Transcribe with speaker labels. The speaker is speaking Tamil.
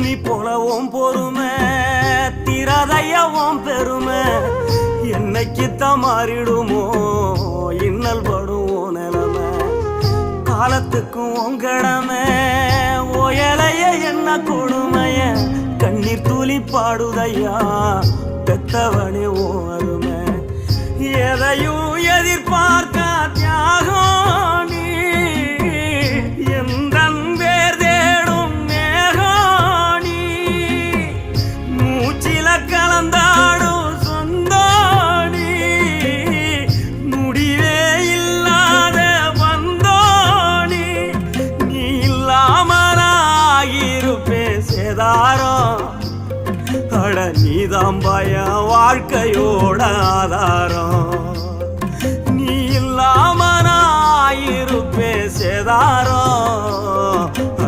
Speaker 1: பூமி போலவும் பொறுமை திராதையவும் பெருமை என்னைக்குத்தான் மாறிடுமோ இன்னல் படுவோம் நிலைமை காலத்துக்கும் உங்கடமை ஓயலைய என்ன கொடுமைய கண்ணீர் துளி பாடுதையா பெத்தவனே ஓருமை எதையும் எதிர்பார்க்க தியாகம் நீ எந்தன் பேர் தேடும் மேகம் நீ மூச்சில கலந்தாடும் சொந்தோணி முடிவே இல்லாத வந்தோணி நீ இல்லாமலாகிருப்பே சேதாரம் அட நீதான் பயம் வாழ்க்கையோட ஆதாரம் நீ இல்லாம நான் இருப்பே சேதாரம்